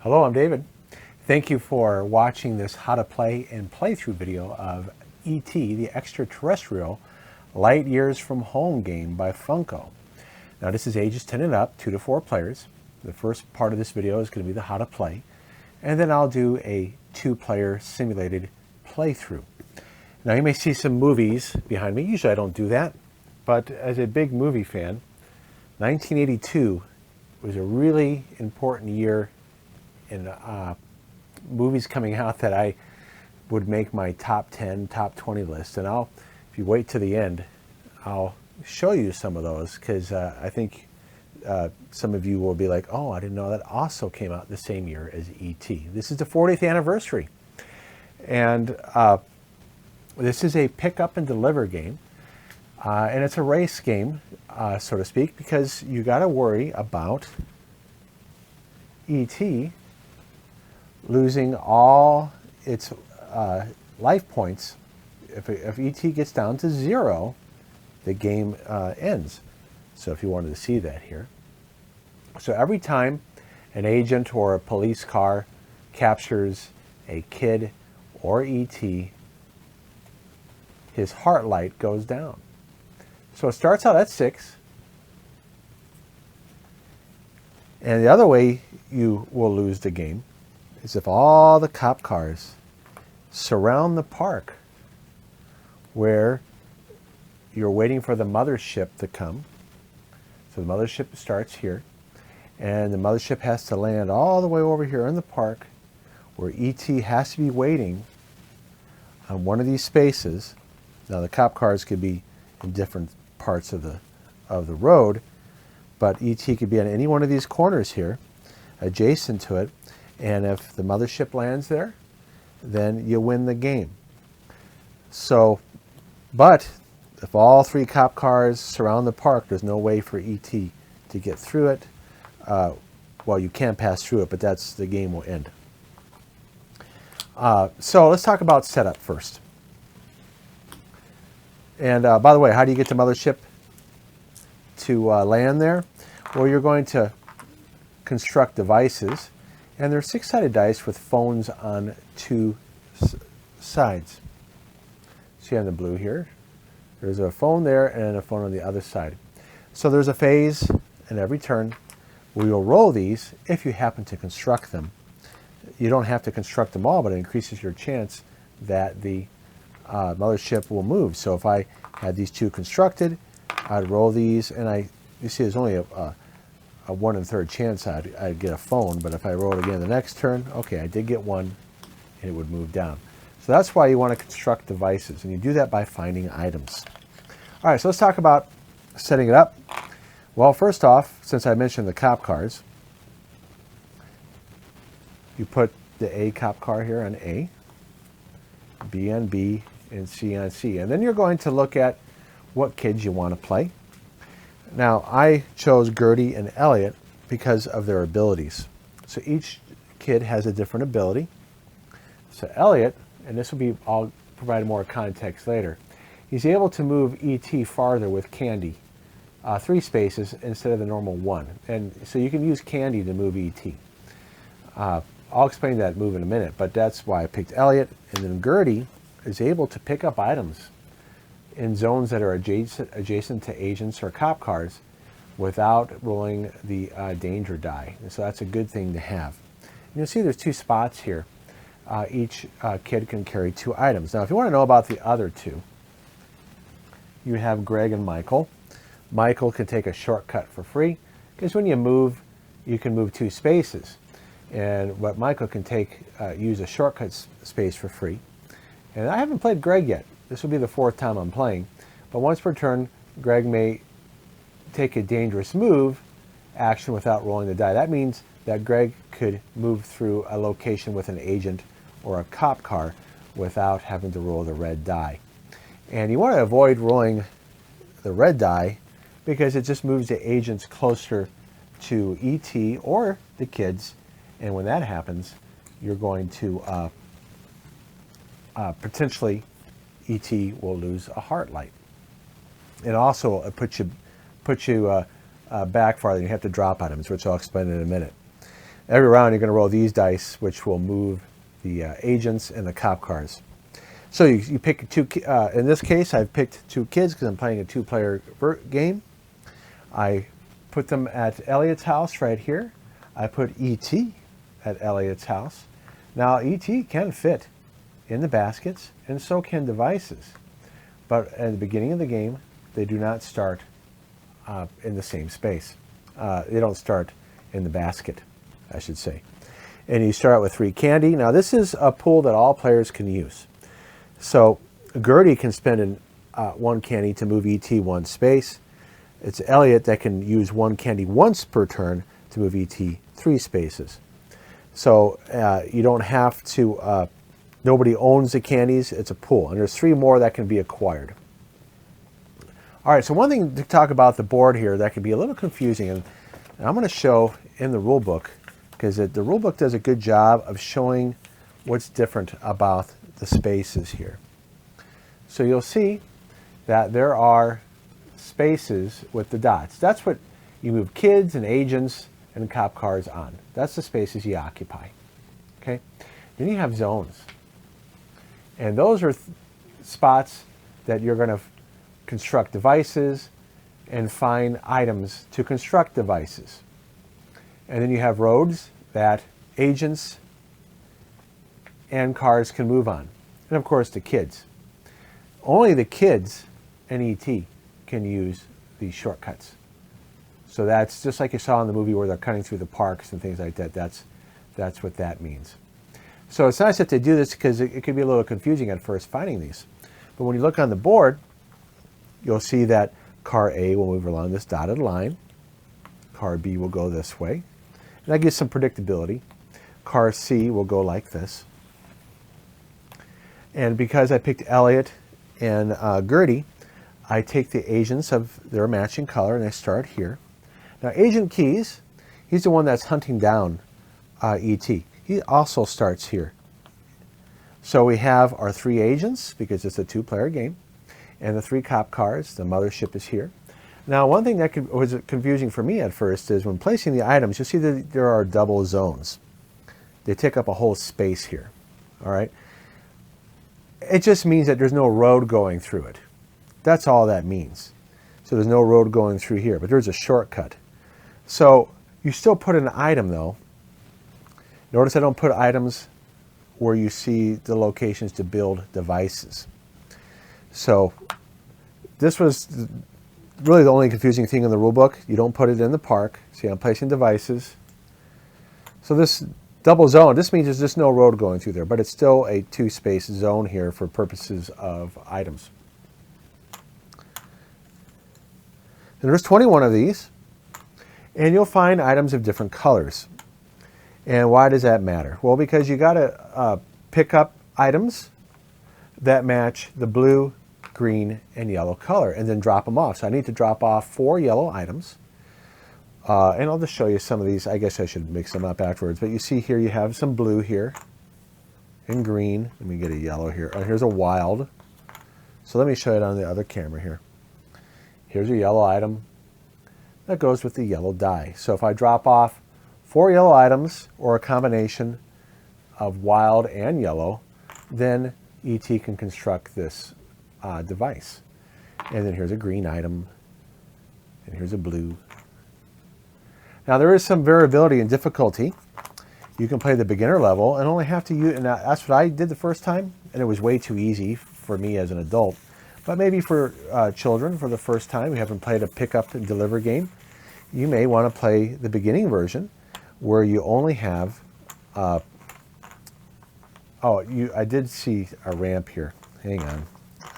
Hello, I'm David. Thank you for watching this how to play and playthrough video of E.T. the Extra-Terrestrial Light Years from Home game by Funko. Now this is ages 10 and up, 2 to 4 players. The first part of this video is going to be the how to play, and then I'll do a 2-player simulated playthrough. Now you may see some movies behind me. Usually I don't do that, but as a big movie fan, 1982 was a really important year in movies coming out that I would make my top 10, top 20 list. And if you wait to the end, I'll show you some of those, because I think some of you will be like, oh, I didn't know that also came out the same year as E.T. This is the 40th anniversary. And this is a pick up and deliver game. And it's a race game, so to speak, because you got to worry about E.T. losing all its life points. If E.T. gets down to 0, the game ends. So if you wanted to see that here. So every time an agent or a police car captures a kid or E.T., his heart light goes down. So it starts out at 6. And the other way you will lose the game is if all the cop cars surround the park where you're waiting for the mothership to come. So the mothership starts here, and the mothership has to land all the way over here in the park where E.T. has to be waiting on one of these spaces. Now the cop cars could be in different parts of the road, but E.T. could be on any one of these corners here adjacent to it. And if the mothership lands there, then you win the game. So, but if all 3 cop cars surround the park, there's no way for E.T. to get through it. Well, you can pass through it, but the game will end. So let's talk about setup first. And by the way, how do you get the mothership to land there? Well, you're going to construct devices. And they're 6-sided dice with phones on 2 sides. See on the blue here, there's a phone there and a phone on the other side. So there's a phase in every turn. We will roll these if you happen to construct them. You don't have to construct them all, but it increases your chance that the mothership will move. So if I had these 2 constructed, I'd roll these, and you see there's only a 1 1/3 chance I'd get a phone, but if I roll it again the next turn, okay, I did get 1, and it would move down. So that's why you want to construct devices, and you do that by finding items. All right, so let's talk about setting it up. Well, first off, since I mentioned the cop cars, you put the A cop car here on A, B on B, and C on C. And then you're going to look at what kids you want to play. Now, I chose Gertie and Elliot because of their abilities. So each kid has a different ability. So Elliot, and this will be, I'll provide more context later, he's able to move E.T. farther with candy, 3 spaces instead of the normal 1. And so you can use candy to move E.T. I'll explain that move in a minute, but that's why I picked Elliot. And then Gertie is able to pick up items in zones that are adjacent to agents or cop cars without rolling the danger die. And so that's a good thing to have. And you'll see there's 2 spots here. Each kid can carry 2 items. Now if you want to know about the other 2, you have Greg and Michael. Michael can take a shortcut for free, because when you move, you can move 2 spaces. But Michael can use a shortcut space for free. And I haven't played Greg yet. This will be the 4th time I'm playing. But once per turn, Greg may take a dangerous move action without rolling the die. That means that Greg could move through a location with an agent or a cop car without having to roll the red die. And you want to avoid rolling the red die because it just moves the agents closer to E.T. or the kids. And when that happens, you're going to potentially E.T. will lose a heart light. It also puts you back farther. You have to drop items, which I'll explain in a minute. Every round you're going to roll these dice, which will move the agents and the cop cars. So you pick two, in this case I've picked 2 kids because I'm playing a 2-player game. I put them at Elliot's house right here. I put E.T. at Elliot's house. Now E.T. can fit in the baskets, and so can devices. But at the beginning of the game, they do not start in the same space. They don't start in the basket, I should say. And you start with 3 candy. Now this is a pool that all players can use. So Gertie can spend 1 candy to move E.T. 1 space. It's Elliot that can use 1 candy once per turn to move E.T. 3 spaces. So you don't have to, nobody owns the candies, it's a pool. And there's 3 more that can be acquired. All right, so one thing to talk about the board here that can be a little confusing, and I'm going to show in the rule book, because the rule book does a good job of showing what's different about the spaces here. So you'll see that there are spaces with the dots. That's what you move kids and agents and cop cars on. That's the spaces you occupy. Okay? Then you have zones. And those are spots that you're going to construct devices and find items to construct devices. And then you have roads that agents and cars can move on. And of course the kids. Only the kids and ET can use these shortcuts. So that's just like you saw in the movie where they're cutting through the parks and things like that. That's what that means. So it's nice that they do this because it can be a little confusing at first finding these. But when you look on the board, you'll see that car A will move along this dotted line. Car B will go this way. And that gives some predictability. Car C will go like this. And because I picked Elliot and Gertie, I take the agents of their matching color and I start here. Now Agent Keys, he's the one that's hunting down E.T. He also starts here. So we have our 3 agents, because it's a 2-player game, and the 3 cop cars. The mothership is here. Now one thing that was confusing for me at first is when placing the items, you see that there are double zones. They take up a whole space here. All right. It just means that there's no road going through it. That's all that means. So there's no road going through here, but there's a shortcut. So you still put an item though. Notice I don't put items where you see the locations to build devices. So this was really the only confusing thing in the rule book. You don't put it in the park. See, I'm placing devices. So this double zone, this means there's just no road going through there, but it's still a 2-space zone here for purposes of items. And there's 21 of these, and you'll find items of different colors. And why does that matter? Well, because you got to pick up items that match the blue, green, and yellow color, and then drop them off. So I need to drop off 4 yellow items. And I'll just show you some of these. I guess I should mix them up afterwards. But you see here you have some blue here and green. Let me get a yellow here. Oh, here's a wild. So let me show it on the other camera here. Here's a yellow item that goes with the yellow die. So if I drop off 4 yellow items or a combination of wild and yellow, then ET can construct this device. And then here's a green item, and here's a blue. Now there is some variability in difficulty. You can play the beginner level and only have to use, and that's what I did the first time, and it was way too easy for me as an adult. But maybe for children, for the first time, who haven't played a pick up and deliver game, you may want to play the beginning version where you only have, I did see a ramp here. Hang on,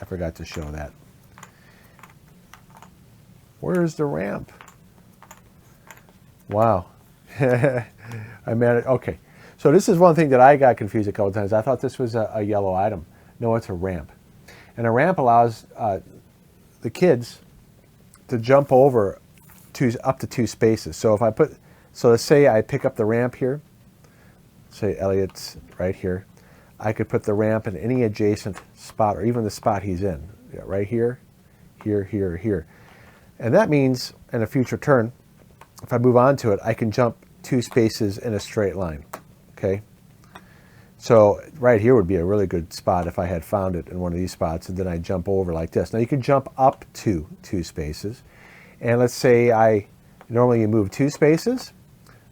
I forgot to show that. Where's the ramp? Wow. I meant it. Okay. So this is one thing that I got confused a couple of times. I thought this was a yellow item. No, it's a ramp. And a ramp allows the kids to jump over up to 2 spaces. So if I put, so let's say I pick up the ramp here, say Elliot's right here, I could put the ramp in any adjacent spot, or even the spot he's in, right here, here, here, here. And that means in a future turn, if I move on to it, I can jump 2 spaces in a straight line. Okay? So right here would be a really good spot if I had found it in one of these spots, and then I jump over like this. Now you can jump up to 2 spaces. And let's say normally you move 2 spaces.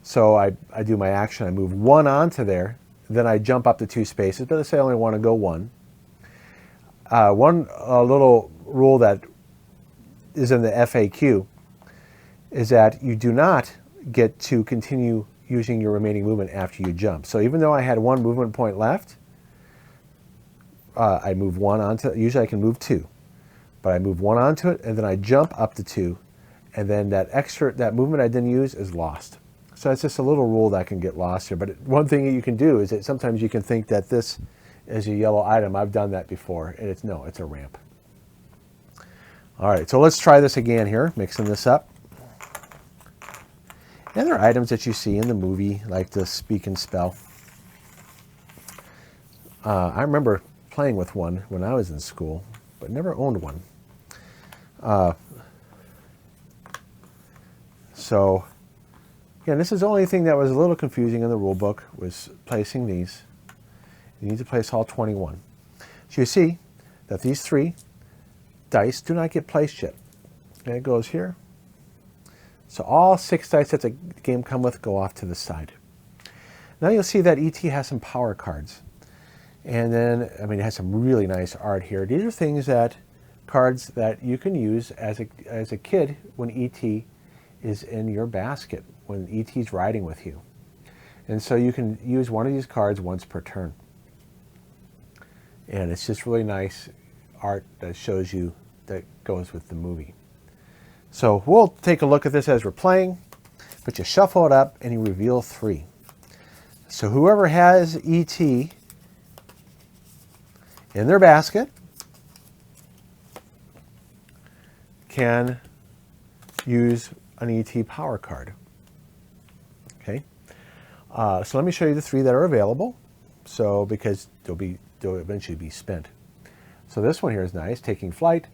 So I do my action, I move 1 onto there, then I jump up to 2 spaces, but let's say I only want to go 1. One little rule that is in the FAQ is that you do not get to continue using your remaining movement after you jump. So even though I had 1 movement point left, I move 1 onto, usually I can move 2, but I move 1 onto it, and then I jump up to 2, and then that movement I didn't use is lost. So it's just a little rule that can get lost here. But one thing that you can do is that sometimes you can think that this is a yellow item. I've done that before, and it's a ramp. All right, so let's try this again here, mixing this up. And there are items that you see in the movie, like the speak and spell. I remember playing with one when I was in school, but never owned one. So, again, this is the only thing that was a little confusing in the rule book, was placing these. You need to place all 21. So you see that these 3 dice do not get placed yet. And it goes here. So all 6 dice that the game come with go off to the side. Now you'll see that ET has some power cards. And then, it has some really nice art here. These are cards that you can use as a kid when ET is in your basket, when ET's riding with you. And so you can use one of these cards once per turn. And it's just really nice art that shows you, that goes with the movie. So we'll take a look at this as we're playing, but you shuffle it up and you reveal 3. So whoever has ET in their basket can use an ET power card. Okay, so let me show you the 3 that are available. So because they'll eventually be spent. So this one here is nice. Taking flight,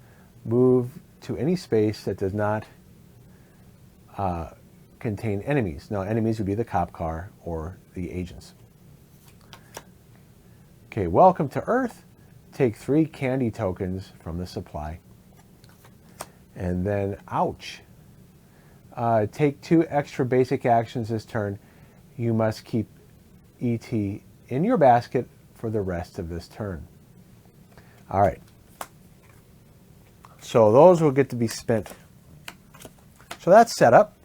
move to any space that does not contain enemies. Now, enemies would be the cop car or the agents. Okay, welcome to Earth. Take 3 candy tokens from the supply. And then, ouch. Take 2 extra basic actions this turn. You must keep ET in your basket for the rest of this turn. All right. So those will get to be spent. So that's set up.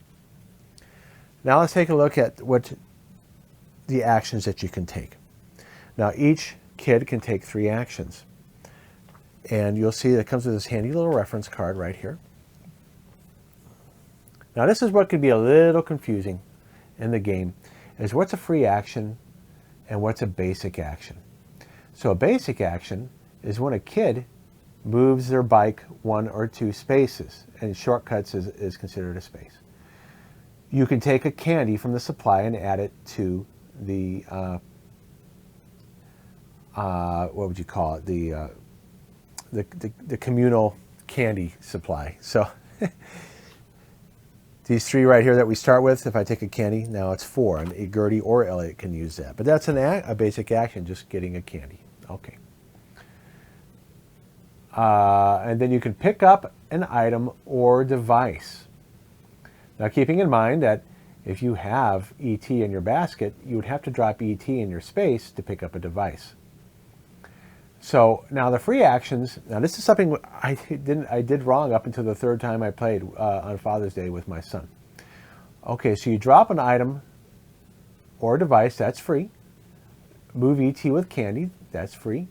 Now let's take a look at what the actions that you can take. Now each kid can take 3 actions. And you'll see that it comes with this handy little reference card right here. Now this is what could be a little confusing in the game, is what's a free action and what's a basic action. So a basic action is when a kid moves their bike 1 or 2 spaces, and shortcuts is considered a space. You can take a candy from the supply and add it to the, what would you call it, the communal candy supply. So these 3 right here that we start with, if I take a candy, now it's 4, and Gertie or Elliot can use that. But that's a basic action, just getting a candy. Okay. And then you can pick up an item or device. Now, keeping in mind that if you have ET in your basket, you would have to drop ET in your space to pick up a device. So now the free actions, now this is something I did wrong up until the 3rd time I played on Father's Day with my son. Okay, so you drop an item or device, that's free. Move ET with candy, that's free.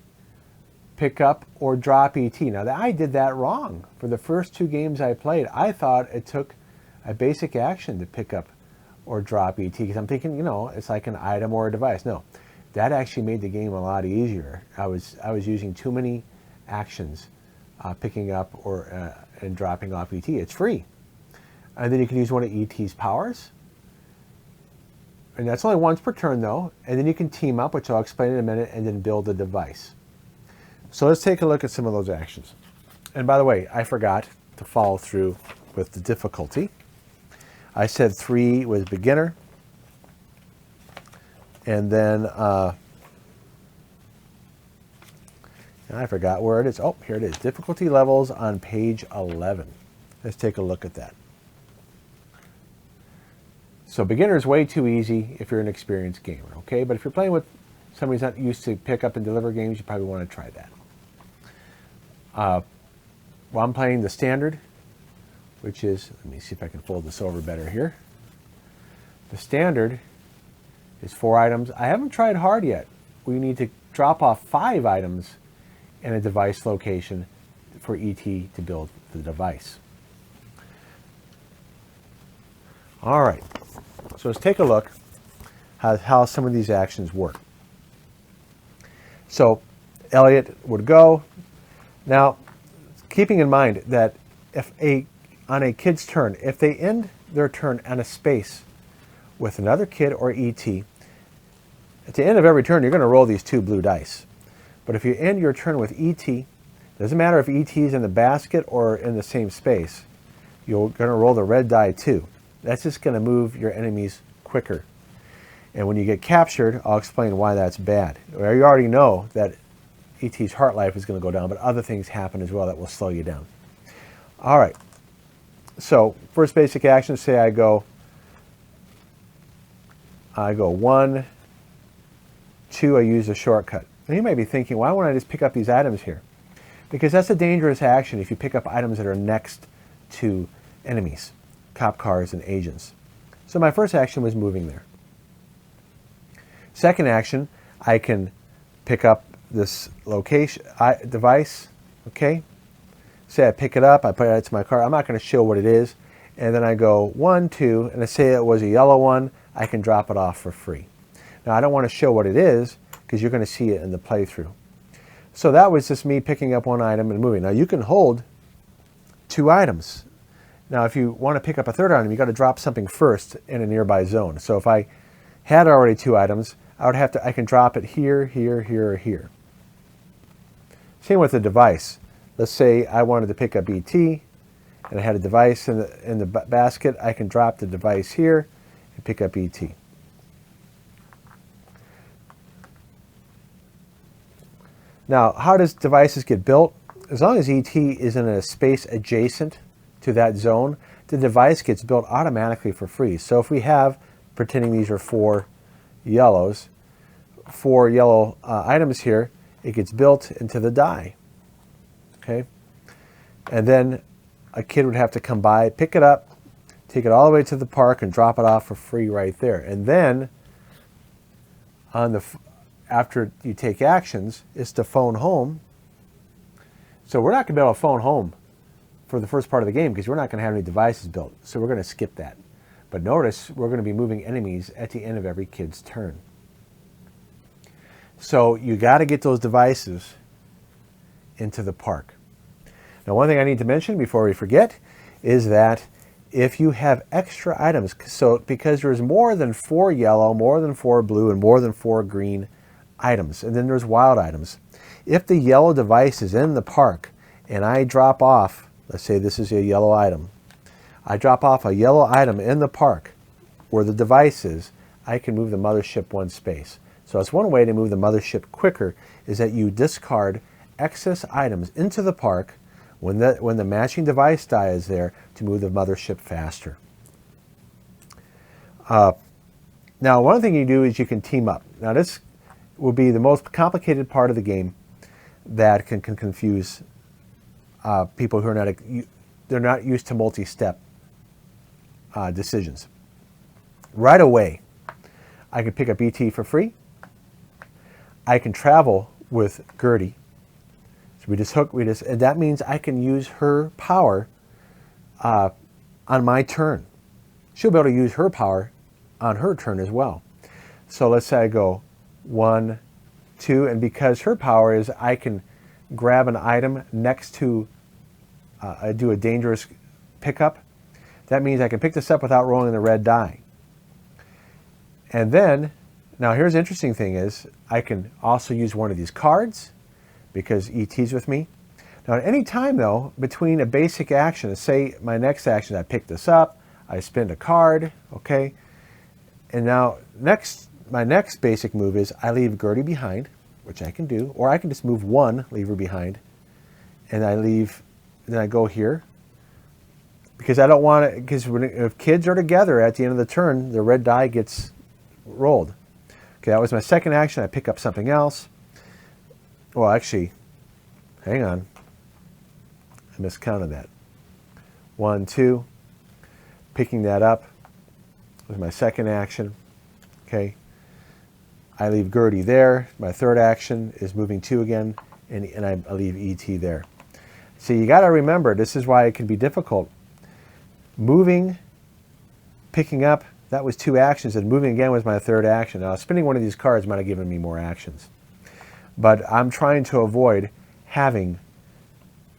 Pick up or drop ET. Now I did that wrong. For the first 2 games I played, I thought it took a basic action to pick up or drop ET, because I'm thinking, it's like an item or a device. No, that actually made the game a lot easier. I was using too many actions, picking up or and dropping off ET. It's free. And then you can use one of ET's powers. And that's only once per turn though. And then you can team up, which I'll explain in a minute, and then build a device. So let's take a look at some of those actions. And by the way, I forgot to follow through with the difficulty. I said 3 was beginner, And then I forgot where it is. Oh, here it is. Difficulty levels on page 11. Let's take a look at that. So beginner is way too easy if you're an experienced gamer, okay? But if you're playing with somebody who's not used to pick up and deliver games, you probably want to try that. Well, I'm playing the standard, which is, let me see if I can fold this over better here. The standard is 4 items. I haven't tried hard yet. We need to drop off 5 items in a device location for ET to build the device. All right, so let's take a look at how some of these actions work. So Elliot would go. Now, keeping in mind that if on a kid's turn, if they end their turn on a space with another kid or ET, at the end of every turn, you're going to roll these 2 blue dice. But if you end your turn with ET, doesn't matter if ET is in the basket or in the same space, you're going to roll the red die too. That's just going to move your enemies quicker. And when you get captured, I'll explain why that's bad. You already know that ET's heart life is going to go down, but other things happen as well that will slow you down. All right. So first basic action, say I go 1, 2, I use a shortcut. And you might be thinking, why wouldn't I just pick up these items here? Because that's a dangerous action if you pick up items that are next to enemies, cop cars and agents. So my first action was moving there. Second action, I can pick up this location device, okay? Say I pick it up, I put it into my car. I'm not going to show what it is. And then I go 1, 2, and I say it was a yellow one, I can drop it off for free. Now I don't want to show what it is because you're going to see it in the playthrough. So that was just me picking up 1 item and moving. Now you can hold 2 items. Now if you want to pick up a 3rd item, you got to drop something first in a nearby zone. So if I had already 2 items, I can drop it here, here, here, or here. Same with the device. Let's say I wanted to pick up ET and I had a device in the basket. I can drop the device here and pick up ET. Now, how does devices get built? As long as ET is in a space adjacent to that zone, the device gets built automatically for free. So if we have, pretending these are 4 yellows, 4 yellow items here, it gets built into the die. Okay? And then a kid would have to come by, pick it up, take it all the way to the park and drop it off for free right there. And then after you take actions, is to phone home. So we're not going to be able to phone home for the first part of the game because we're not going to have any devices built. So we're going to skip that. But notice we're going to be moving enemies at the end of every kid's turn. So you got to get those devices into the park. Now one thing I need to mention before we forget is that if you have extra items, so because there's more than 4 yellow, more than 4 blue, and more than 4 green items, and then there's wild items. If the yellow device is in the park and I drop off, let's say this is a yellow item, I drop off a yellow item in the park where the device is, I can move the mothership 1 space. So that's one way to move the mothership quicker, is that you discard excess items into the park when the matching device die is there to move the mothership faster. Now one thing you do is you can team up. Now this will be the most complicated part of the game that can confuse people who are they're not used to multi-step decisions. Right away, I can pick up ET for free. I can travel with Gertie. So and that means I can use her power on my turn. She'll be able to use her power on her turn as well. So let's say I go 1, 2, and because her power is I can grab an item next to, I do a dangerous pickup. That means I can pick this up without rolling the red die. And then, now here's the interesting thing is, I can also use one of these cards because ET's with me. Now at any time though, between a basic action, say my next action, I pick this up, I spin a card, okay? And now my next basic move is I leave Gertie behind, which I can do, or I can just move one, leave her behind, and then I go here, because I don't want to, because if kids are together at the end of the turn, the red die gets rolled. Okay, that was my second action. I pick up something else. Well, actually, hang on. I miscounted that. 1, 2. Picking that up was my second action. Okay. I leave Gertie there. My third action is moving 2 again, and I leave ET there. So you got to remember, this is why it can be difficult. Moving, picking up, that was 2 actions, and moving again was my third action. Now, spinning one of these cards might have given me more actions. But I'm trying to avoid having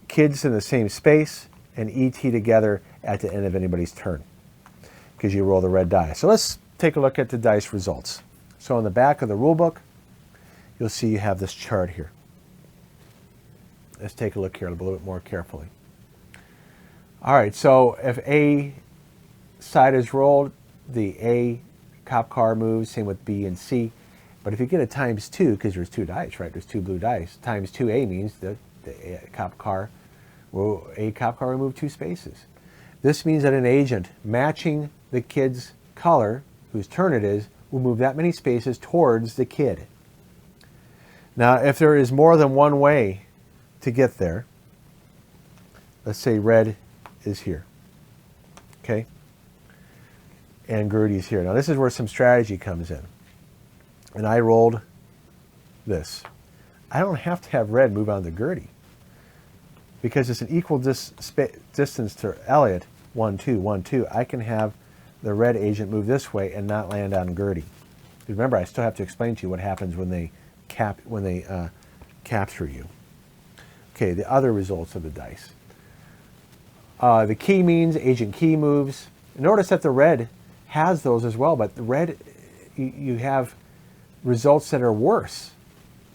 kids in the same space and ET together at the end of anybody's turn, because you roll the red die. So let's take a look at the dice results. So on the back of the rule book, you'll see you have this chart here. Let's take a look here a little bit more carefully. All right, so if A side is rolled, the A cop car moves, same with B and C. But if you get a ×2, because there's 2 dice, right? There's 2 blue dice. ×2A means the cop car will move 2 spaces. This means that an agent matching the kid's color, whose turn it is, will move that many spaces towards the kid. Now, if there is more than one way to get there, let's say red is here, okay? And Gertie's here. Now, this is where some strategy comes in. And I rolled this. I don't have to have red move on to Gertie, because it's an equal distance to Elliot, 1, 2, 1, 2. I can have the red agent move this way and not land on Gertie. Remember, I still have to explain to you what happens when they capture you. Okay, the other results of the dice. The key means agent key moves. Notice that the red has those as well, but the red, you have results that are worse.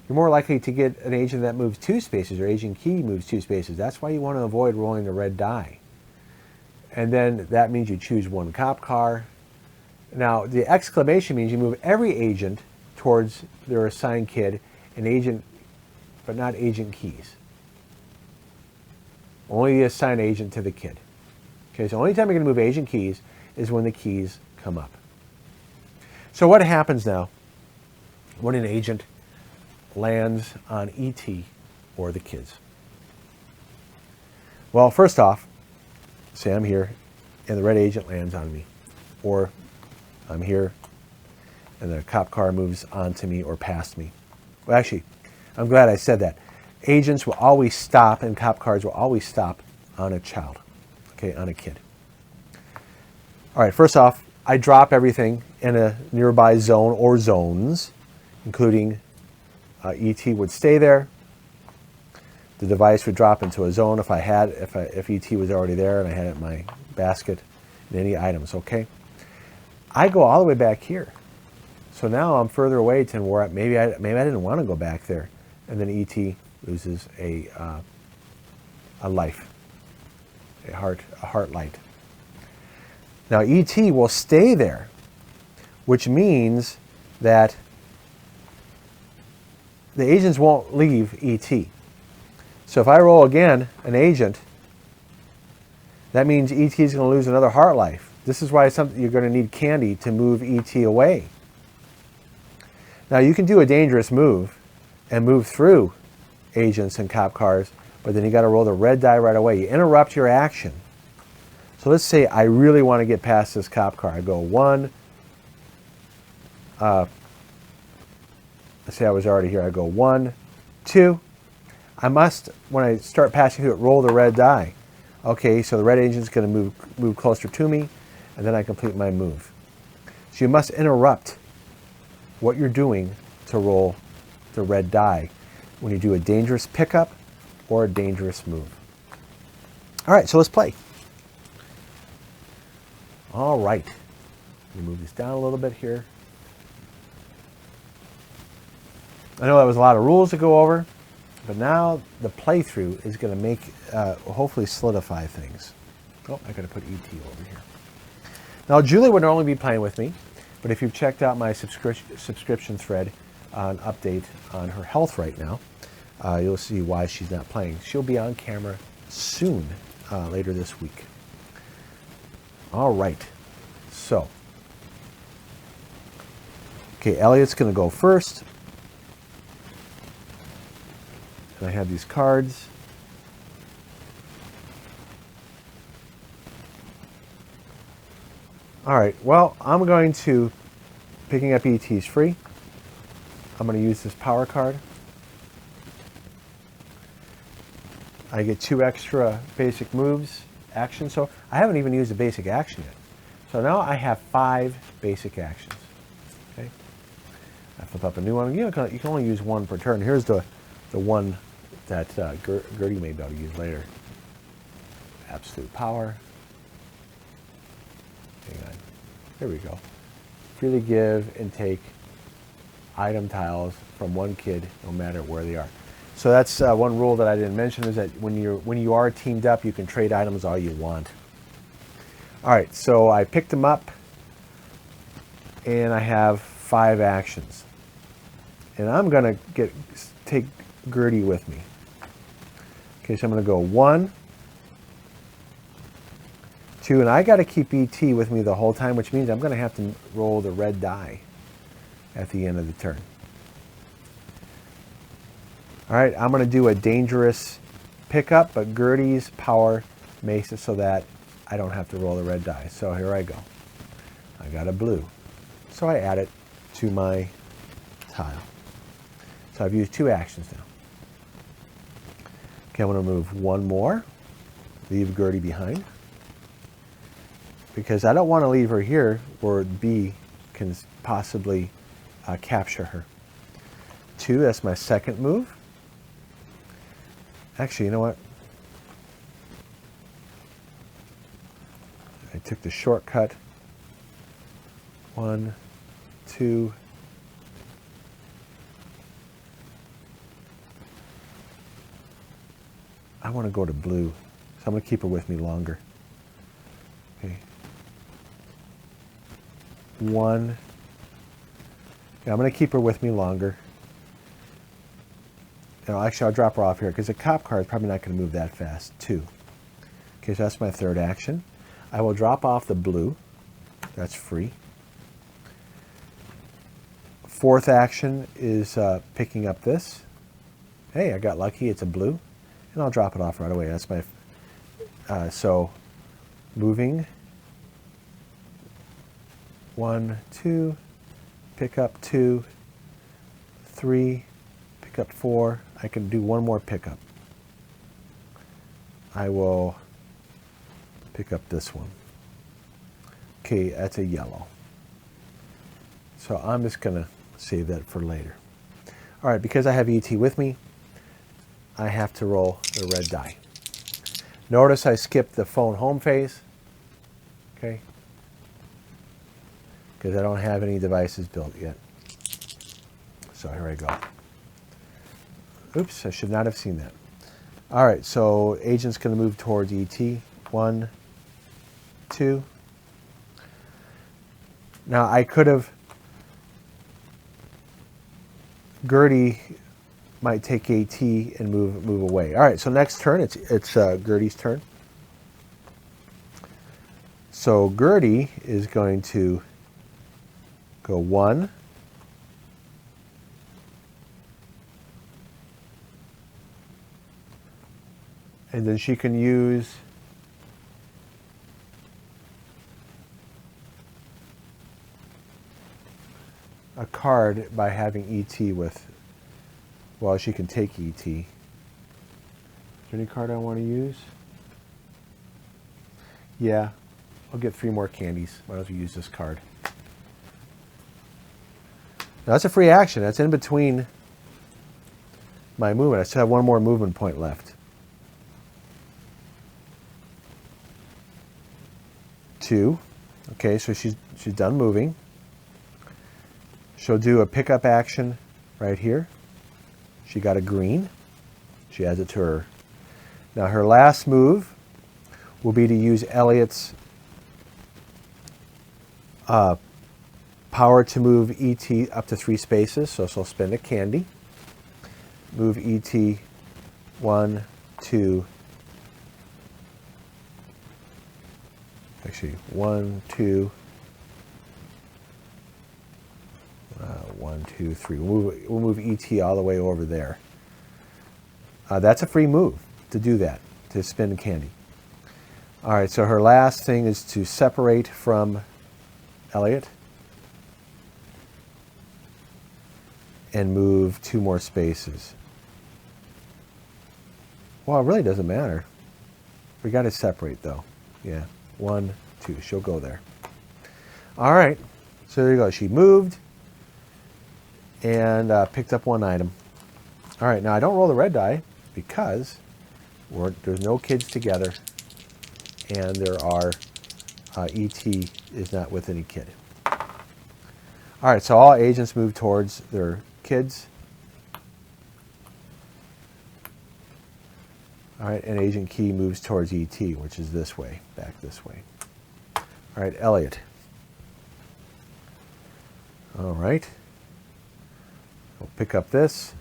You're more likely to get an agent that moves 2 spaces, or agent key moves 2 spaces. That's why you want to avoid rolling the red die. And then that means you choose 1 cop car. Now, the exclamation means you move every agent towards their assigned kid, an agent, but not agent keys. Only the assigned agent to the kid. Okay, so the only time you're going to move agent keys is when the keys come up. So what happens now when an agent lands on ET or the kids? Well, first off, say I'm here and the red agent lands on me, or I'm here and the cop car moves onto me or past me. Well, actually, I'm glad I said that. Agents will always stop, and cop cars will always stop on a child, okay, on a kid. All right, first off, I drop everything in a nearby zone or zones, including ET would stay there. The device would drop into a zone if ET was already there and I had it in my basket and any items, okay? I go all the way back here. So now I'm further away to where maybe I didn't want to go back there. And then ET loses a life, a heart light. Now ET will stay there, which means that the agents won't leave ET. So if I roll again an agent, that means ET is going to lose another heart life. This is why you're going to need candy to move ET away. Now you can do a dangerous move and move through agents and cop cars, but then you got to roll the red die right away. You interrupt your action. So let's say I really want to get past this cop car. I go 1. Let's say I was already here. I go 1, 2. I must, when I start passing through it, roll the red die. Okay, so the red agent's going to move closer to me, and then I complete my move. So you must interrupt what you're doing to roll the red die when you do a dangerous pickup or a dangerous move. All right, so let's play. All right. Let me move this down a little bit here. I know that was a lot of rules to go over, but now the playthrough is going to make, hopefully solidify things. Oh, I got to put ET over here. Now, Julie would normally be playing with me, But if you've checked out my subscription thread on update on her health right now, you'll see why she's not playing. She'll be on camera soon, later this week. All right, so, okay, Elliot's going to go first. And I have these cards. All right, well, I'm going to, picking up ET's free. I'm going to use this power card. I get 2 extra basic moves, action. So I haven't even used a basic action yet. So now I have 5 basic actions. Okay. I flip up a new one. You can only use 1 per turn. Here's the one that Gertie may be able to use later. Absolute power. Hang on. There we go. Freely give and take item tiles from one kid, no matter where they are. So that's one rule that I didn't mention, is that when you are teamed up, you can trade items all you want. All right, so I picked them up, and I have 5 actions, and I'm gonna take Gertie with me. Okay, so I'm gonna go 1, 2, and I got to keep ET with me the whole time, which means I'm gonna have to roll the red die at the end of the turn. All right, I'm going to do a dangerous pickup, but Gertie's power makes it so that I don't have to roll the red die. So here I go. I got a blue. So I add it to my tile. So I've used 2 actions now. Okay, I'm going to move 1 more, leave Gertie behind, because I don't want to leave her here where B can possibly capture her. 2, that's my second move. Actually, you know what? I took the shortcut. 1, 2. I want to go to blue, so I'm going to keep her with me longer. Okay. 1. Yeah, I'm going to keep her with me longer. Actually, I'll drop her off here because the cop car is probably not going to move that fast. 2. Okay, so that's my 3rd action. I will drop off the blue. That's free. 4th action is picking up this. Hey, I got lucky. It's a blue. And I'll drop it off right away. That's my... so, moving. 1, 2. Pick up 2. 3. Pick up 4. I can do 1 more pickup. I will pick up this one. Okay, that's a yellow. So I'm just going to save that for later. All right, because I have ET with me, I have to roll the red die. Notice I skipped the phone home phase. Okay? Because I don't have any devices built yet. So here I go. Oops, I should not have seen that. All right, so agent's going to move towards ET. 1, 2. Now I could have... Gertie might take AT and move away. All right, so next turn, it's Gertie's turn. So Gertie is going to go 1. And then she can use a card by having ET with, well, she can take ET. Is there any card I want to use? Yeah, I'll get 3 more candies. Might as well use this card. Now that's a free action. That's in between my movement. I still have 1 more movement point left. 2. Okay, so she's done moving. She'll do a pickup action right here. She got a green. She adds it to her. Now her last move will be to use Elliott's power to move ET up to 3 spaces, so she'll spend a candy. Move ET 1, 2, actually 1, 2, 1, 2, 3. We'll move ET all the way over there. That's a free move to do that, to spin candy. All right, so her last thing is to separate from Elliot and move 2 more spaces. Well, it really doesn't matter. We got to separate though. Yeah, 1, 2. She'll go there. All right, so there you go. She moved and picked up 1 item. All right, now I don't roll the red die because there's no kids together, and there are ET is not with any kid. All right, so all agents move towards their kids. All right, and Agent Key moves towards ET, which is this way, back this way. All right, Elliot. All right. We'll pick up this.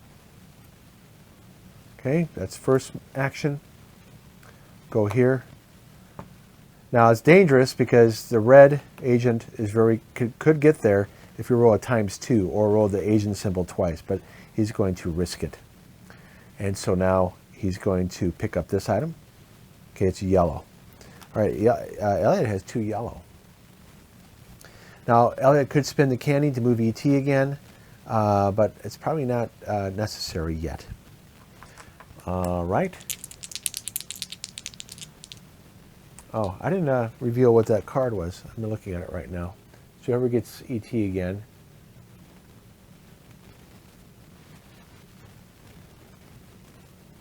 Okay, that's first action. Go here. Now it's dangerous because the red agent is could get there if you roll a ×2 or roll the agent symbol twice, but he's going to risk it. And so now he's going to pick up this item. Okay, it's yellow. All right, Elliot has 2 yellow. Now Elliot could spin the candy to move ET again, but it's probably not necessary yet. All right. Oh, I didn't reveal what that card was. I'm looking at it right now. So whoever gets ET again.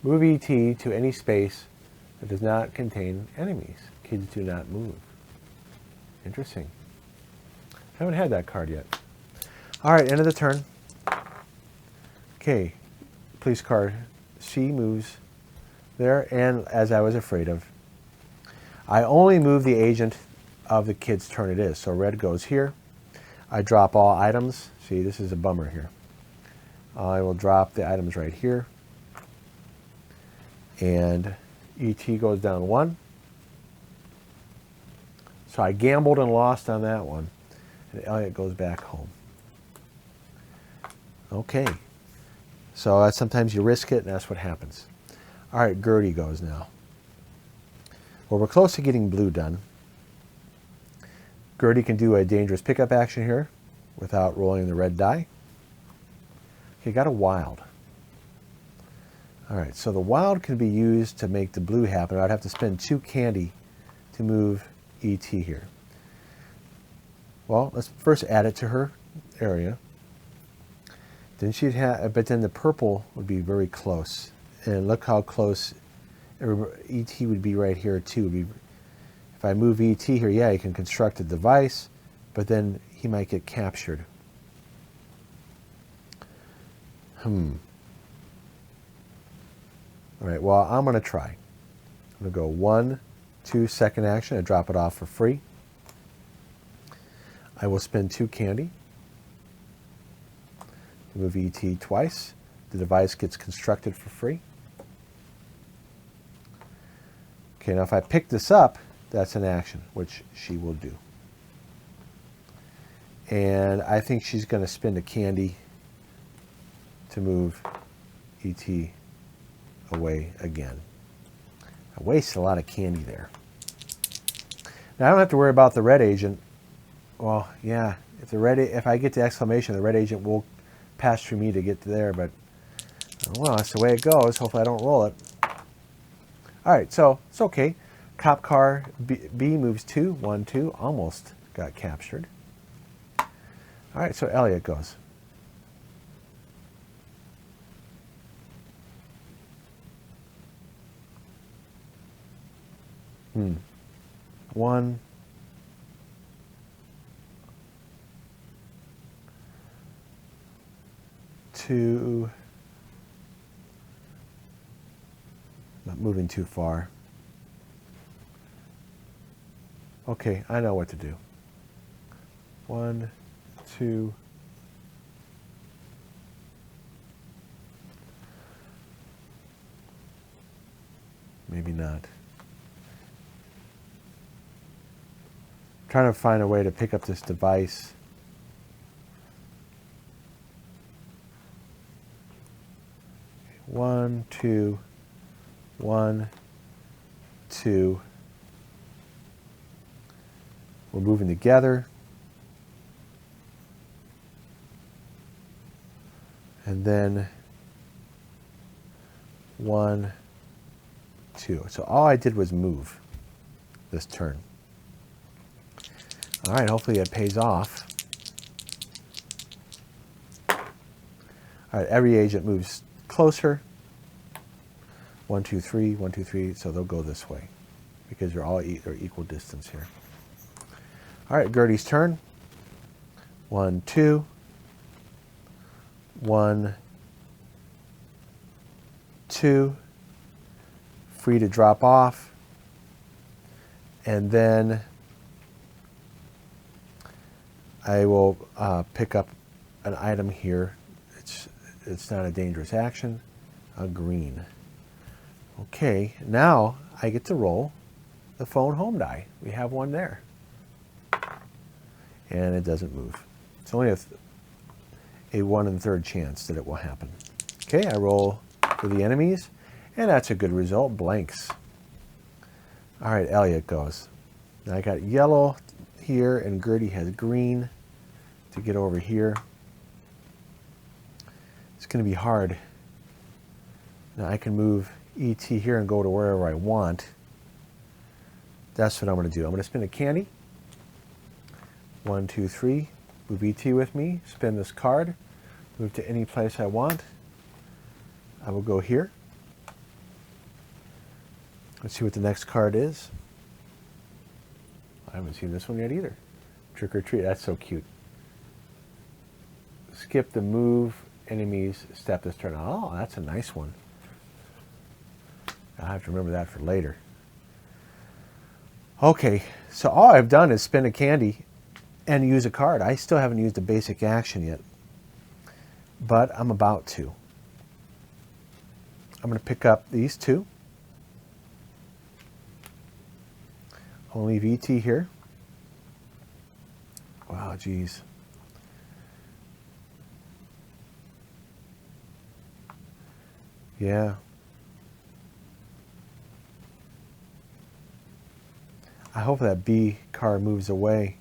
Move ET to any space that does not contain enemies. Kids do not move. Interesting. Haven't had that card yet. All right, end of the turn. Okay, police car C moves there, and as I was afraid of, I only move the agent of the kid's turn it is. So red goes here. I drop all items. See, this is a bummer here. I will drop the items right here. And ET goes down 1. So I gambled and lost on that one. And Elliot goes back home. Okay. So sometimes you risk it, and that's what happens. All right, Gertie goes now. Well, we're close to getting blue done. Gertie can do a dangerous pickup action here without rolling the red die. Okay, got a wild. All right, so the wild can be used to make the blue happen. I'd have to spend 2 candy to move ET here. Well, let's first add it to her area. Then she'd have, but then the purple would be very close. And look how close ET would be right here too. If I move ET here, yeah, he can construct a device, but then he might get captured. All right, well, I'm going to try. I'm going to go 1, 2, second action. I drop it off for free. I will spend 2 candy. Move ET twice. The device gets constructed for free. Okay, now if I pick this up, that's an action, which she will do. And I think she's going to spend a candy to move ET away again. I wasted a lot of candy there. Now I don't have to worry about the red agent. Well, yeah, if I get to exclamation, the red agent will pass through me to get to there, but well, that's the way it goes. Hopefully I don't roll it. All right, so it's okay. Cop car B moves 2, 1, 2, almost got captured. All right, so Elliot goes. One. Two. Not moving too far. Okay, I know what to do. 1, 2, maybe not. Trying to find a way to pick up this device. One, two, 1, 2. We're moving together. And then 1, 2. So all I did was move this turn. All right, hopefully it pays off. All right, every agent moves closer. 1, 2, 3, 1, 2, 3. So they'll go this way because they're all they're equal distance here. All right, Gertie's turn. 1, 2. 1, 2. Free to drop off. And then I will pick up an item here. It's not a dangerous action. A green. Okay, now I get to roll the phone home die. We have one there. And it doesn't move. It's only a 1 1/3 chance that it will happen. Okay, I roll for the enemies, and that's a good result. Blanks. All right, Elliot goes. Now I got yellow here, and Gertie has green to get over here. It's going to be hard. Now I can move ET here and go to wherever I want. That's what I'm going to do. I'm going to spin a candy. 1, 2, 3. Move ET with me. Spin this card. Move to any place I want. I will go here. Let's see what the next card is. I haven't seen this one yet either. Trick or treat. That's so cute. Skip the move enemies step this turn. Oh, that's a nice one. I'll have to remember that for later. Okay, so all I've done is spin a candy and use a card. I still haven't used a basic action yet, but I'm about to. I'm going to pick up these two. I'll leave ET here. Wow, geez. Yeah. I hope that B card moves away.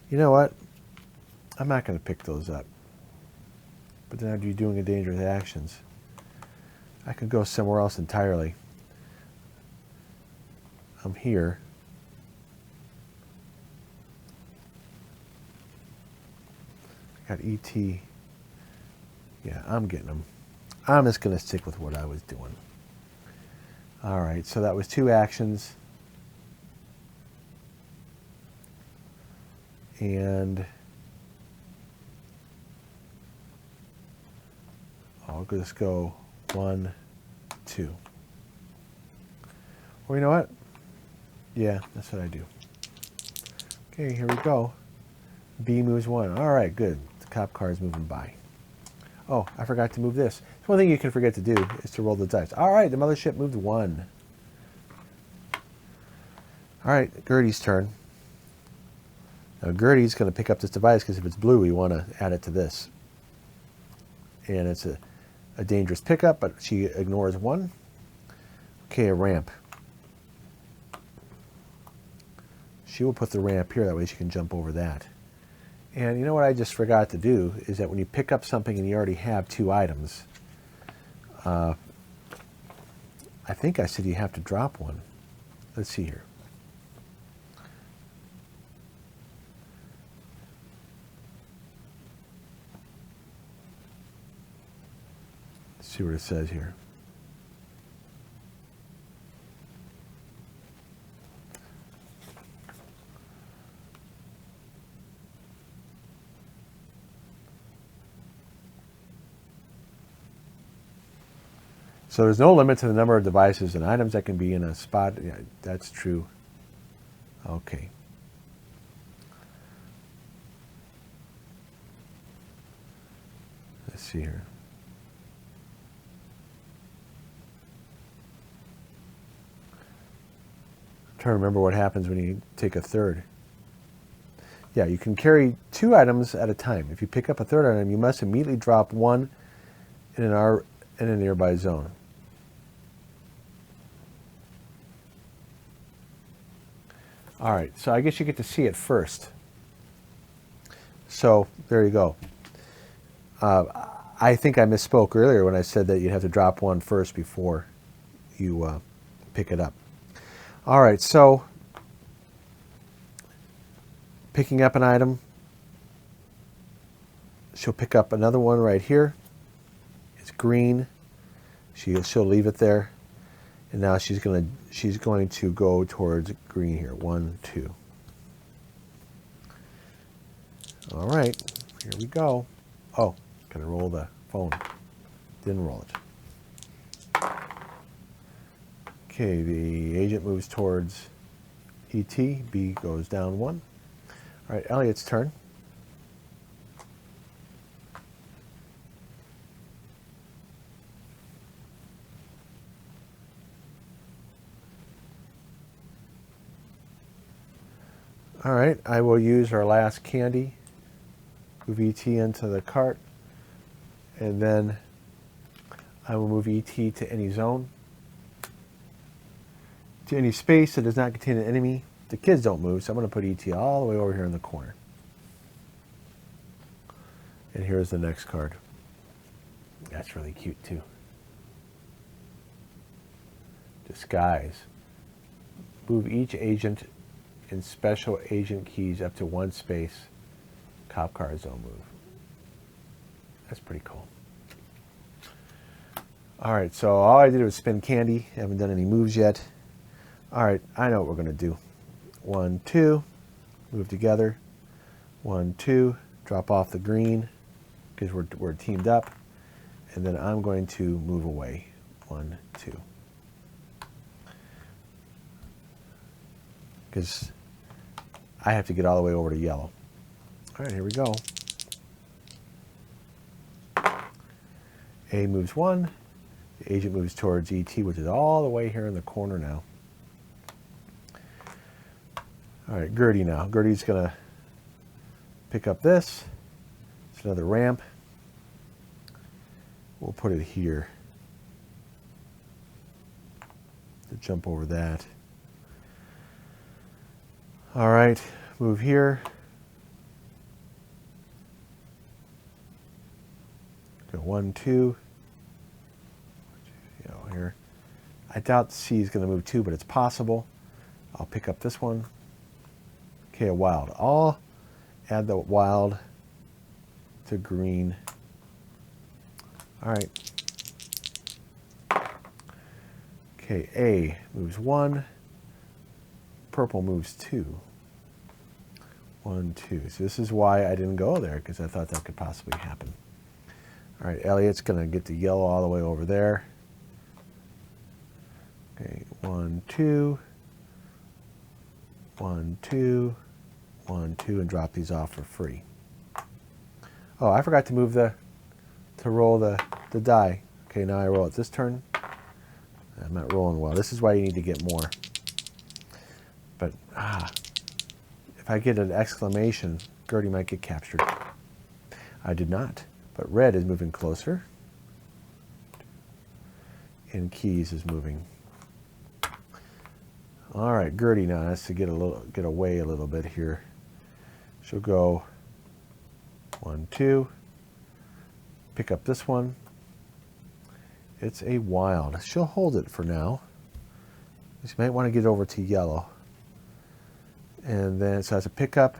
You know what? I'm not going to pick those up. But then I'd be doing a dangerous actions. I could go somewhere else entirely. I'm here. I got ET. Yeah, I'm getting them. I'm just going to stick with what I was doing. All right, so that was 2 actions. And I'll just go 1, 2. Well, you know what? Yeah, that's what I do. Okay, here we go. B moves 1. All right, good. The cop car is moving by. Oh, I forgot to move this. It's one thing you can forget to do is to roll the dice. All right, the mothership moved 1. All right, Gertie's turn. Now Gertie's going to pick up this device because if it's blue, we want to add it to this. And it's a dangerous pickup, but she ignores 1. Okay, a ramp. She will put the ramp here, that way she can jump over that. And you know what I just forgot to do is that when you pick up something and you already have 2 items, I think I said you have to drop 1. Let's see here. Let's see what it says here. So there's no limit to the number of devices and items that can be in a spot. Yeah, that's true. Okay. see here. I'm trying to remember what happens when you take a third. Yeah, you can carry 2 items at a time. If you pick up a third item, you must immediately drop one in a nearby zone. All right, so I guess you get to see it first. So there you go. I think I misspoke earlier when I said that you have to drop one first before you pick it up. All right, so picking up an item, she'll pick up another one right here. It's green. She'll leave it there, and now she's going to go towards green here. 1, 2. All right, here we go. Oh, gotta roll the phone. Didn't roll it. Okay, the agent moves towards ET. B goes down 1. All right, Elliot's turn. All right, I will use our last candy. Move ET into the cart, and then I will move ET to any zone, to any space that does not contain an enemy. The kids don't move, so I'm going to put ET all the way over here in the corner. And here's the next card. That's really cute too. Disguise. Move each agent in special agent keys up to 1 space. Cop car zone move. That's pretty cool. All right, so all I did was spin candy. Haven't done any moves yet. All right, I know what we're going to do. 1, 2, move together. 1, 2, drop off the green because we're teamed up. And then I'm going to move away. 1, 2. Because I have to get all the way over to yellow. All right, here we go. A moves 1. The agent moves towards ET, which is all the way here in the corner now. All right, Gertie now. Gertie's going to pick up this. It's another ramp. We'll put it here to jump over that. All right, move here. Go 1, 2. Here. I doubt C is going to move 2, but it's possible. I'll pick up this one. Okay, a wild. I'll add the wild to green. All right. Okay, A moves 1. Purple moves 2. 1, 2. So this is why I didn't go there, because I thought that could possibly happen. All right, Elliot's going to get the yellow all the way over there. Okay, 1, 2. 1, 2. 1, 2, and drop these off for free. Oh, I forgot to move to roll the die. Okay, now I roll it this turn. I'm not rolling well. This is why you need to get more. But if I get an exclamation, Gertie might get captured. I did not. But red is moving closer. And keys is moving. All right, Gertie now has to get away a little bit here. She'll go 1, 2. Pick up this one. It's a wild. She'll hold it for now. She might want to get over to yellow. And then so as a pickup,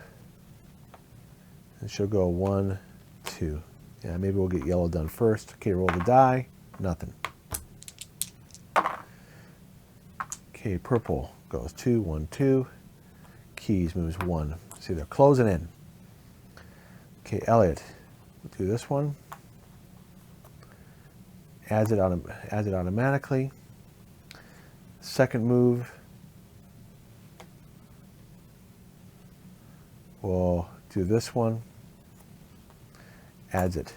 and she'll go 1, 2. Yeah, maybe we'll get yellow done first. Okay, roll the die. Nothing. Okay, purple goes 2, 1, 2. Keys moves 1. See, they're closing in. Okay, Elliot, we'll do this one. Adds it automatically. Second move. We'll do this one. Adds it.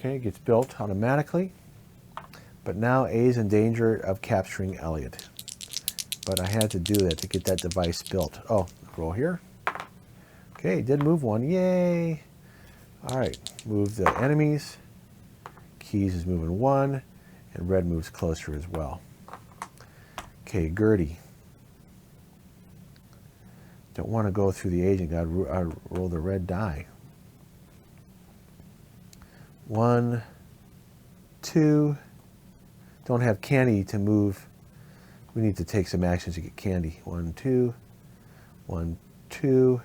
Okay, it gets built automatically. But now A is in danger of capturing Elliot. But I had to do that to get that device built. Oh, roll here. Okay, did move one. Yay! All right, move the enemies. Keys is moving one, and red moves closer as well. Okay, Gertie. Don't want to go through the agent. Got to roll the red die. 1, 2. Don't have candy to move. We need to take some actions to get candy. 1, 2. 1, 2.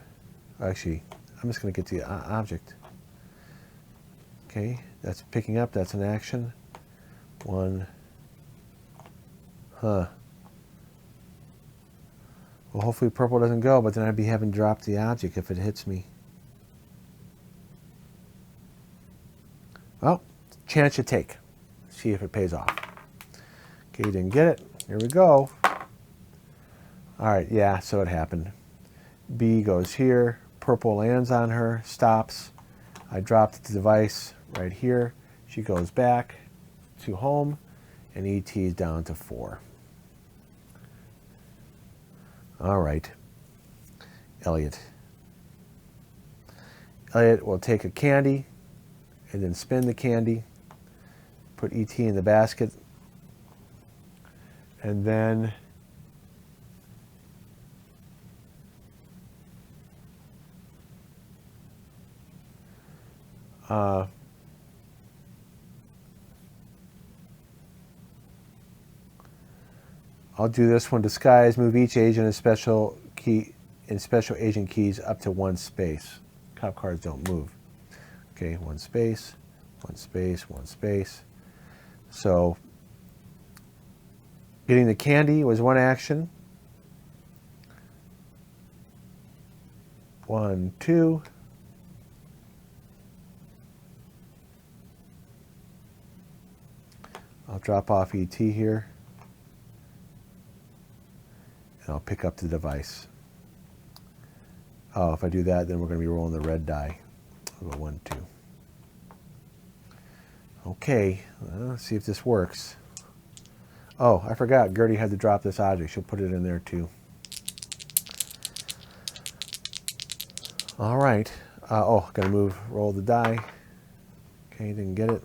Actually, I'm just going to get the object. Okay, that's picking up. That's an action. 1. Huh. Well, hopefully purple doesn't go, but then I'd be having dropped the object if it hits me. Well, chance you take. See if it pays off. Okay, you didn't get it. Here we go. All right, yeah, so it happened. B goes here. Purple lands on her, stops. I dropped the device right here. She goes back to home, and ET is down to 4. All right, Elliot. Elliot will take a candy and then spin the candy, put ET in the basket, and then I'll do this one. Disguise. Move each agent in special key in special agent keys up to 1 space. Cop cards don't move. Okay, 1 space, 1 space, 1 space. So getting the candy was 1 action. 1, 2. I'll drop off ET here. And I'll pick up the device. Oh, if I do that, then we're going to be rolling the red die. I'll go 1, 2. Okay, let's see if this works. Oh, I forgot. Gertie had to drop this object. She'll put it in there too. All right. Oh, got to move, roll the die. Okay, didn't get it.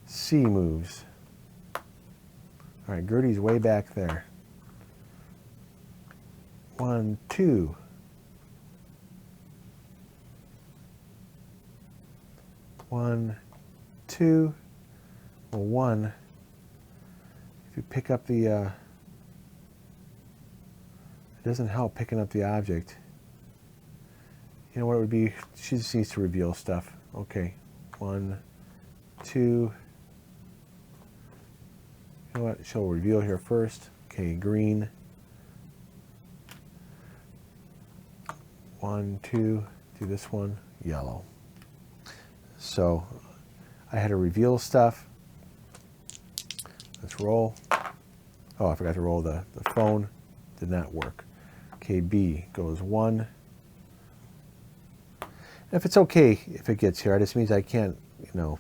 C moves. All right, Gertie's way back there. 1, 2. 1, 2. Well, 1. If you pick up the, it doesn't help picking up the object. You know what it would be? She just needs to reveal stuff. Okay. 1, 2. You know what? She'll reveal here first. Okay, green. 1, 2. Do this one. Yellow. So I had to reveal stuff. Let's roll. Oh, I forgot to roll the phone. Did not work. Okay, B goes 1. If it's okay if it gets here, it just means I can't, you know,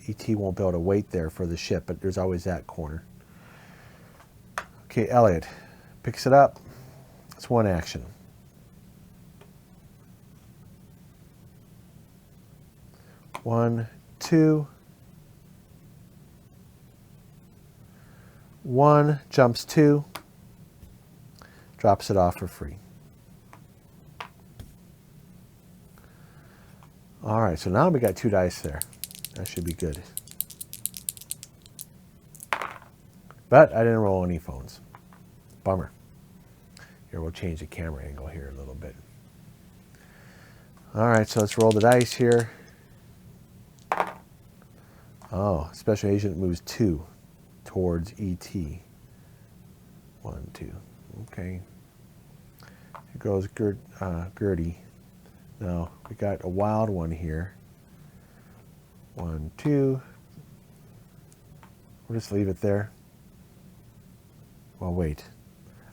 ET won't be able to wait there for the ship, but there's always that corner. Okay, Elliot picks it up. It's 1 action. One, 2. 1 jumps 2, drops it off for free. All right, so now we got 2 dice there. That should be good. But I didn't roll any phones. Bummer. Here, we'll change the camera angle here a little bit. All right, so let's roll the dice here. Oh, special agent moves 2 towards ET. 1, 2. Okay. Here goes Gertie. Now, we got a wild one here. 1, 2. We'll just leave it there. Well, wait.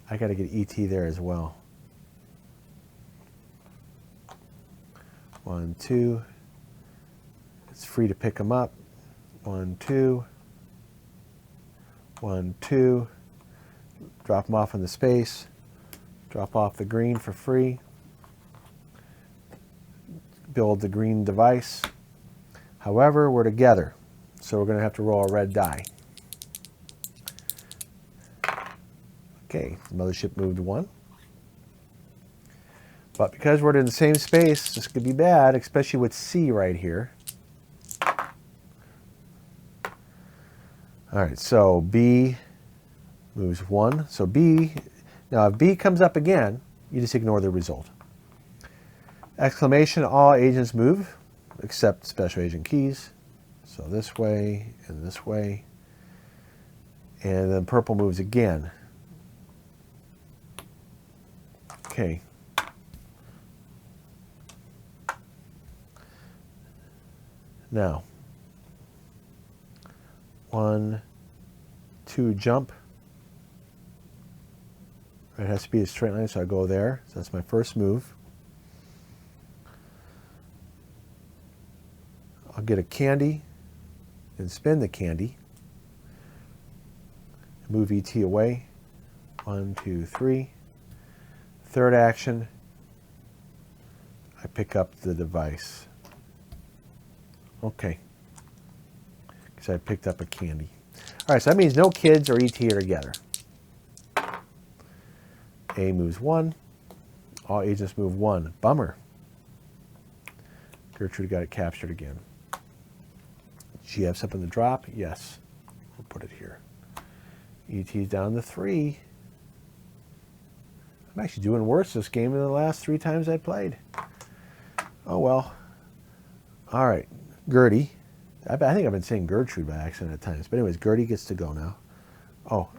I got to get ET there as well. 1, 2. free to pick them up. 1, 2. 1, 2. Drop them off in the space. Drop off the green for free. Build the green device. However, we're together, so we're going to have to roll a red die. Okay, the mothership moved 1. But because we're in the same space, this could be bad, especially with C right here. All right, so B moves 1. So B, now if B comes up again, you just ignore the result. Exclamation, all agents move, except special agent keys. So this way and this way. And then purple moves again. Okay. Now, 1, 2, jump. It has to be a straight line, so I go there. So that's my first move. I'll get a candy and spin the candy. Move ET away. 1, 2, 3. Third action, I pick up the device. Okay. Because I picked up a candy. All right, so that means no kids or ET are together. A moves 1. All agents move 1. Bummer. Gertrude got it captured again. She have something to drop? Yes. We'll put it here. ET's down to 3. I'm actually doing worse this game than the last 3 times I played. Oh well. All right. Gertie. I think I've been saying Gertrude by accident at times. But anyways, Gertie gets to go now. Oh,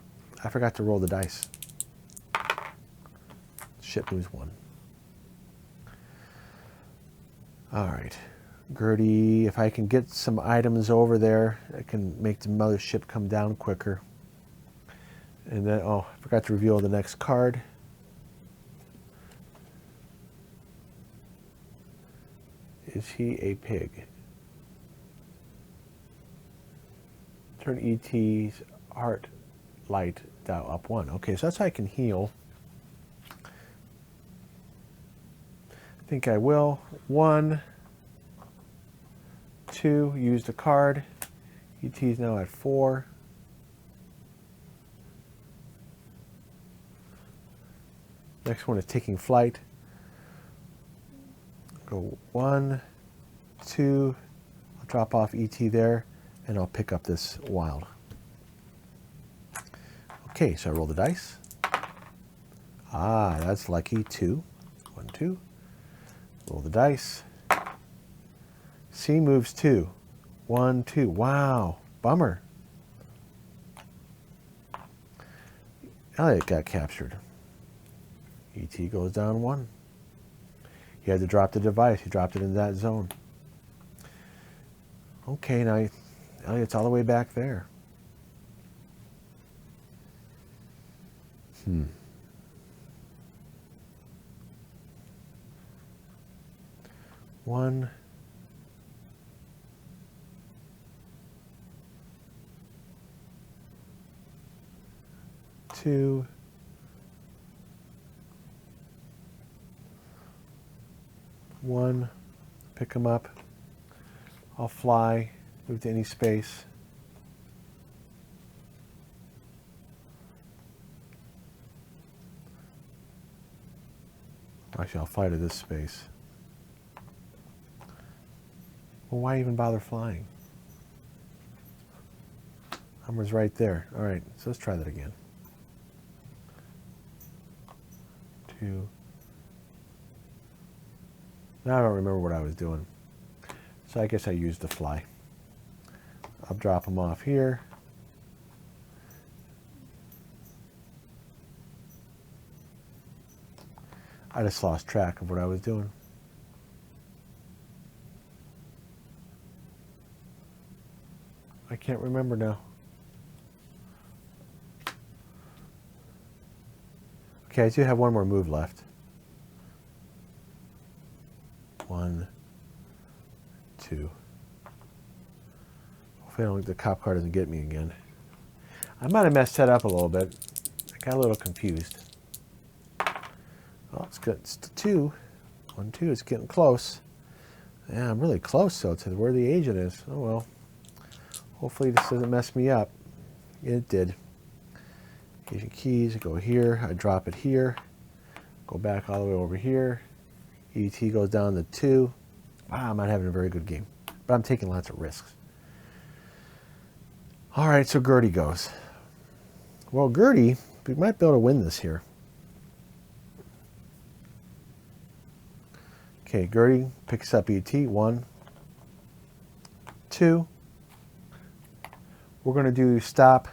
I forgot to roll the dice. Ship moves 1. All right. Gertie, if I can get some items over there, I can make the mothership come down quicker. And then, oh, I forgot to reveal the next card. Is he a pig? Turn ET's heart light dial up 1. Okay, so that's how I can heal. I think I will. 1, 2, use the card. ET's now at 4. Next one is taking flight. Go 1, 2, I'll drop off ET there, and I'll pick up this wild. Okay, so I roll the dice. Ah, that's lucky. 2. 1, 2. Roll the dice. C moves 2. 1, 2. Wow, bummer. Elliot got captured. ET goes down 1. He had to drop the device. He dropped it in that zone. Okay, now Elliot's all the way back there. 1. 2. 1. Pick him up. I'll fly. Move to any space. Actually, I'll fly to this space. Well, why even bother flying? Hummer's right there. All right, so let's try that again. 2. Now I don't remember what I was doing. So I guess I used the fly. I'll drop them off here. I just lost track of what I was doing. I can't remember now. Okay, I do have one more move left. 1, 2. Hopefully the cop car doesn't get me again. I might have messed that up a little bit. I got a little confused. Oh, it's good. It's 2. 1, 2. It's getting close. Yeah, I'm really close, though, to where the agent is. Oh, well. Hopefully this doesn't mess me up. It did. Agent keys, go here. I drop it here. Go back all the way over here. ET goes down to 2. Wow, I'm not having a very good game. But I'm taking lots of risks. All right, so Gertie goes. Well, Gertie, we might be able to win this here. Okay, Gertie picks up ET. 1, 2. We're going to do stop.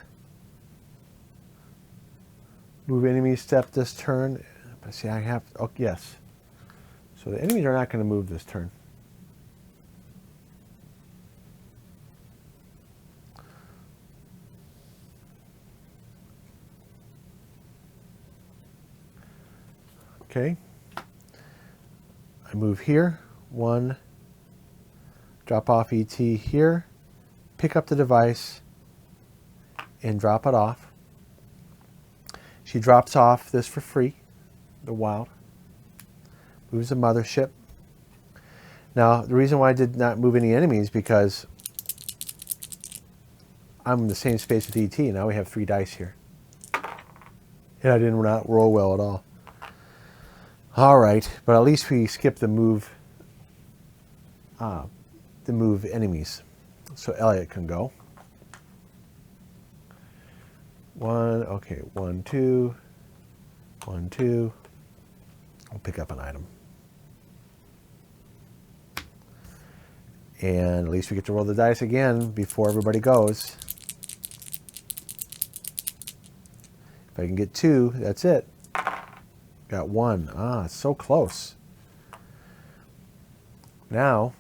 Move enemy step this turn. But see, I have, oh, yes. So the enemies are not going to move this turn. Okay. I move here. 1. Drop off ET here. Pick up the device and drop it off. She drops off this for free. The wild. Moves the mothership. Now, the reason why I did not move any enemies because I'm in the same space with ET. Now we have 3 dice here. And I did not roll well at all. All right, but at least we skipped the move enemies. So Elliot can go. 1, okay, 1, 2, 1, 2. I'll pick up an item. And at least we get to roll the dice again before everybody goes. If I can get 2, that's it. Got 1. Ah, it's so close. Now,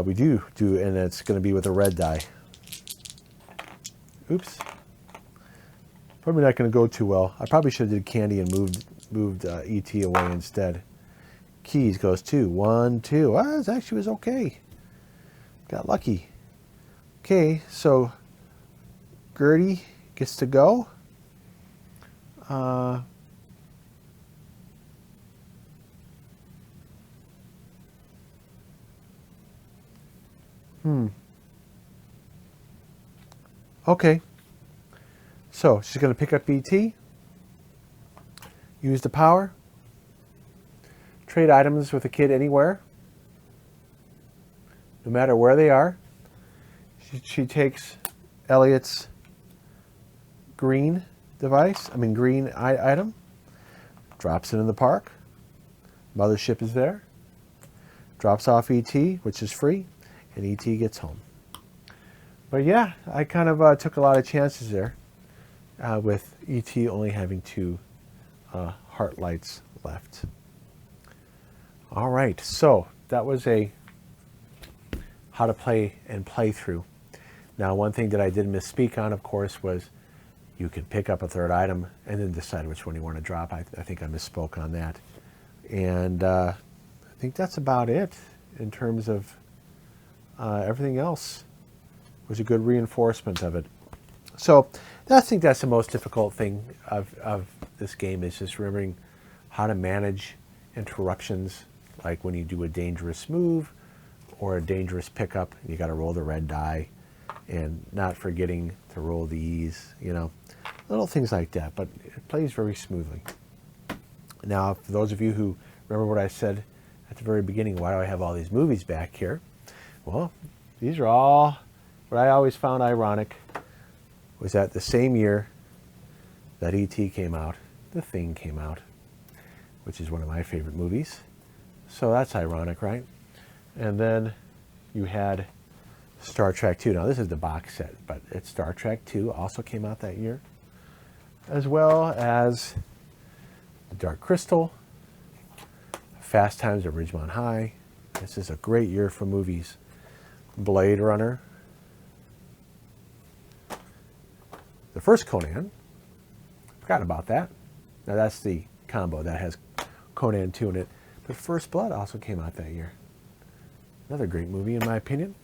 we do, and it's going to be with a red die. Oops. Probably not going to go too well. I probably should have did candy and moved ET away instead. Keys goes 2. 1, 2. Ah, it actually was okay. Got lucky. Okay, so Gertie gets to go. Okay. So she's going to pick up BT, use the power, trade items with a kid anywhere, no matter where they are. She takes Elliot's green item, drops it in the park. Mothership is there. Drops off ET, which is free, and ET gets home. But yeah, I kind of took a lot of chances there with ET only having 2 heartlights left. All right, so that was a how to play and play through. Now, one thing that I did misspeak on, of course, was you could pick up a 3rd item and then decide which one you want to drop. I think I misspoke on that. And I think that's about it in terms of everything else was a good reinforcement of it. So I think that's the most difficult thing of this game is just remembering how to manage interruptions, like when you do a dangerous move or a dangerous pickup, you got to roll the red die, and not forgetting to roll the E's, little things like that, but it plays very smoothly. Now, for those of you who remember what I said at the very beginning, why do I have all these movies back here? Well, these are all what I always found ironic was that the same year that E.T. came out, The Thing came out, which is one of my favorite movies. So that's ironic, right? And then you had Star Trek II. Now, this is the box set, but it's Star Trek II also came out that year, as well as The Dark Crystal, Fast Times at Ridgemont High. This is a great year for movies. Blade Runner. The first Conan. Forgot about that. Now, that's the combo that has Conan 2 in it. But First Blood also came out that year. Another great movie, in my opinion.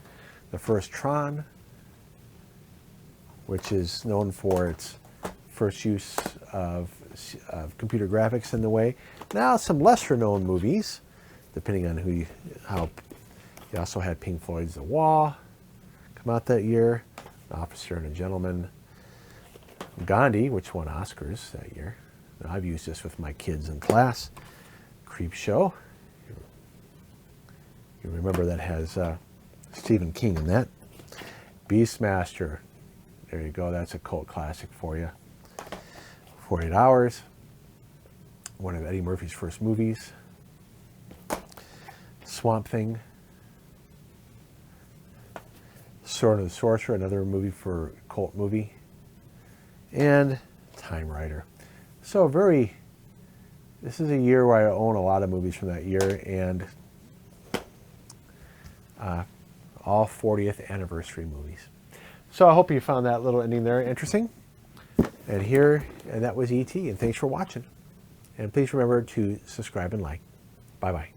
the first Tron, which is known for its first use of computer graphics in the way. Now some lesser known movies, depending on you also had Pink Floyd's The Wall come out that year, An Officer and a Gentleman, Gandhi, which won Oscars that year. Now, I've used this with my kids in class. Creep Show. You remember that has Stephen King in that. Beastmaster. There you go. That's a cult classic for you. 48 Hours. One of Eddie Murphy's first movies. Swamp Thing. Sword of the Sorcerer, another cult movie. And Time Rider. So this is a year where I own a lot of movies from that year, and all 40th anniversary movies. So I hope you found that little ending there interesting. And that was E.T., and thanks for watching. And please remember to subscribe and like. Bye-bye.